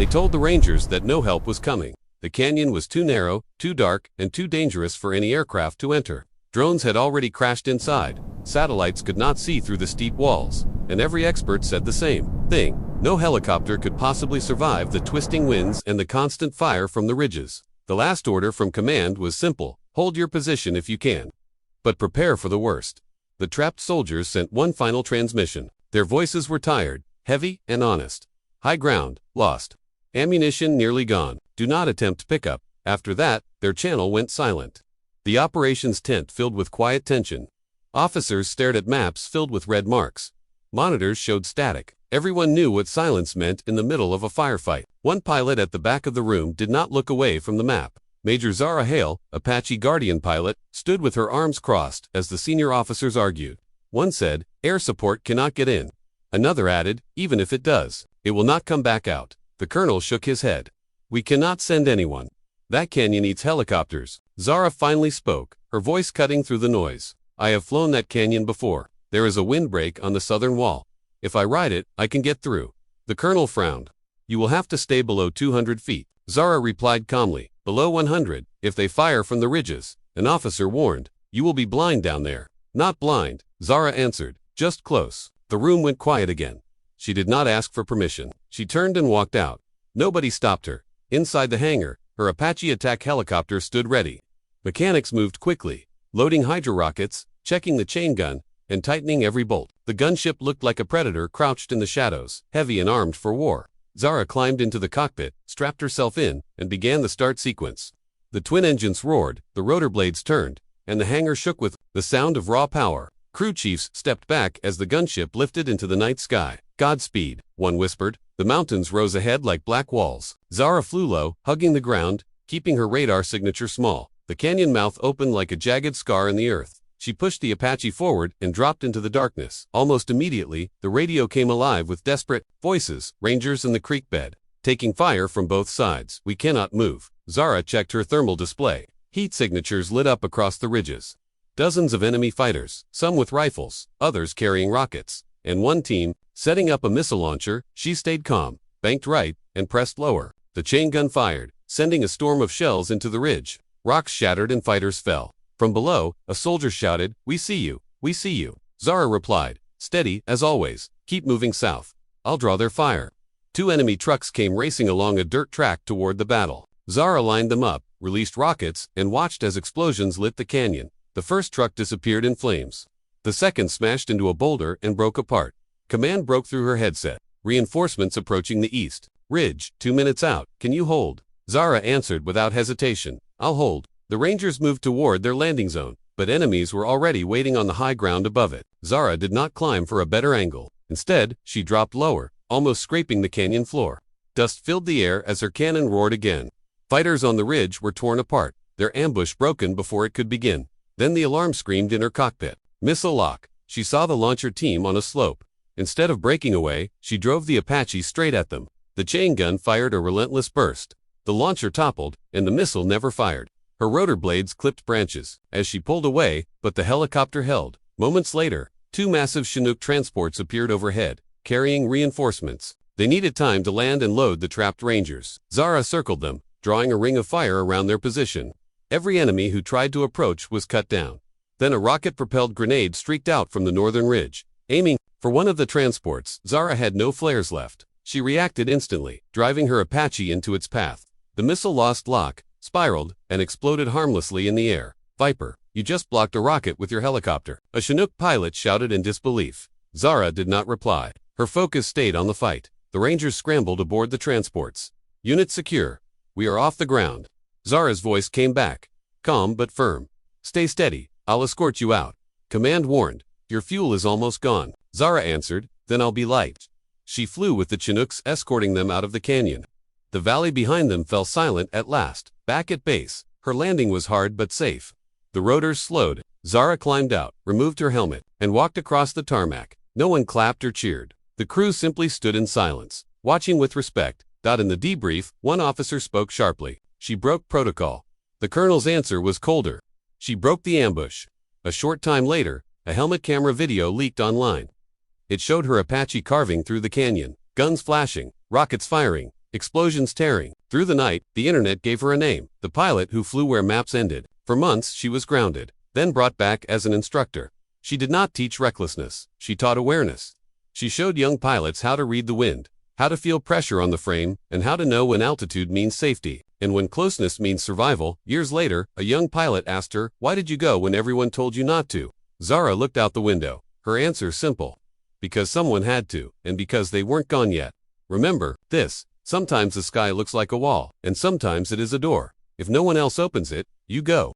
They told the Rangers that no help was coming. The canyon was too narrow, too dark, and too dangerous for any aircraft to enter. Drones had already crashed inside. Satellites could not see through the steep walls, and every expert said the same thing. No helicopter could possibly survive the twisting winds and the constant fire from the ridges. The last order from command was simple: hold your position if you can, but prepare for the worst. The trapped soldiers sent one final transmission. Their voices were tired, heavy, and honest. High ground, lost. Ammunition nearly gone. Do not attempt pickup. After that, their channel went silent. The operations tent filled with quiet tension. Officers stared at maps filled with red marks. Monitors showed static. Everyone knew what silence meant in the middle of a firefight. One pilot at the back of the room did not look away from the map. Major Zara Hale, Apache Guardian pilot, stood with her arms crossed as the senior officers argued. One said, "Air support cannot get in." Another added, "Even if it does, it will not come back out." The colonel shook his head. "We cannot send anyone. That canyon needs helicopters." Zara finally spoke, her voice cutting through the noise. "I have flown that canyon before. There is a windbreak on the southern wall. If I ride it, I can get through." The colonel frowned. "You will have to stay below 200 feet. Zara replied calmly, "Below 100, if they fire from the ridges." An officer warned, "You will be blind down there." "Not blind," Zara answered, "just close." The room went quiet again. She did not ask for permission. She turned and walked out. Nobody stopped her. Inside the hangar, her Apache attack helicopter stood ready. Mechanics moved quickly, loading hydro rockets, checking the chain gun, and tightening every bolt. The gunship looked like a predator crouched in the shadows, heavy and armed for war. Zara climbed into the cockpit, strapped herself in, and began the start sequence. The twin engines roared, the rotor blades turned, and the hangar shook with the sound of raw power. Crew chiefs stepped back as the gunship lifted into the night sky. "Godspeed," one whispered. The mountains rose ahead like black walls. Zara flew low, hugging the ground, keeping her radar signature small. The canyon mouth opened like a jagged scar in the earth. She pushed the Apache forward and dropped into the darkness. Almost immediately, the radio came alive with desperate voices. "Rangers in the creek bed. Taking fire from both sides. We cannot move." Zara checked her thermal display. Heat signatures lit up across the ridges. Dozens of enemy fighters, some with rifles, others carrying rockets, and one team, setting up a missile launcher. She stayed calm, banked right, and pressed lower. The chain gun fired, sending a storm of shells into the ridge. Rocks shattered and fighters fell. From below, a soldier shouted, "We see you, we see you." Zara replied, "Steady, as always, keep moving south. I'll draw their fire." Two enemy trucks came racing along a dirt track toward the battle. Zara lined them up, released rockets, and watched as explosions lit the canyon. The first truck disappeared in flames. The second smashed into a boulder and broke apart. Command broke through her headset. "Reinforcements approaching the east. Ridge, 2 minutes out. Can you hold?" Zara answered without hesitation, "I'll hold." The Rangers moved toward their landing zone, but enemies were already waiting on the high ground above it. Zara did not climb for a better angle. Instead, she dropped lower, almost scraping the canyon floor. Dust filled the air as her cannon roared again. Fighters on the ridge were torn apart, their ambush broken before it could begin. Then the alarm screamed in her cockpit. Missile lock. She saw the launcher team on a slope. Instead of breaking away, she drove the Apache straight at them. The chain gun fired a relentless burst. The launcher toppled, and the missile never fired. Her rotor blades clipped branches as she pulled away, but the helicopter held. Moments later, two massive Chinook transports appeared overhead, carrying reinforcements. They needed time to land and load the trapped Rangers. Zara circled them, drawing a ring of fire around their position. Every enemy who tried to approach was cut down. Then a rocket-propelled grenade streaked out from the northern ridge. Aiming for one of the transports, Zara had no flares left. She reacted instantly, driving her Apache into its path. The missile lost lock, spiraled, and exploded harmlessly in the air. "Viper, you just blocked a rocket with your helicopter," a Chinook pilot shouted in disbelief. Zara did not reply. Her focus stayed on the fight. The Rangers scrambled aboard the transports. "Unit secure. We are off the ground." Zara's voice came back, calm but firm. "Stay steady. I'll escort you out." Command warned, "Your fuel is almost gone." Zara answered, "Then I'll be light." She flew with the Chinooks escorting them out of the canyon. The valley behind them fell silent at last. Back at base, her landing was hard but safe. The rotors slowed. Zara climbed out, removed her helmet, and walked across the tarmac. No one clapped or cheered. The crew simply stood in silence, watching with respect. In the debrief, one officer spoke sharply. "She broke protocol." The colonel's answer was colder. "She broke the ambush." A short time later, a helmet camera video leaked online. It showed her Apache carving through the canyon, guns flashing, rockets firing, Explosions tearing through the night. The internet gave her a name, the pilot who flew where maps ended. For months she was grounded, then brought back as an instructor. She did not teach recklessness, she taught awareness. She showed young pilots how to read the wind, how to feel pressure on the frame, and how to know when altitude means safety, and when closeness means survival. Years later, a young pilot asked her, "Why did you go when everyone told you not to?" Zara looked out the window. Her answer simple. Because someone had to, and because they weren't gone yet. Remember this, sometimes the sky looks like a wall, and sometimes it is a door. If no one else opens it, you go.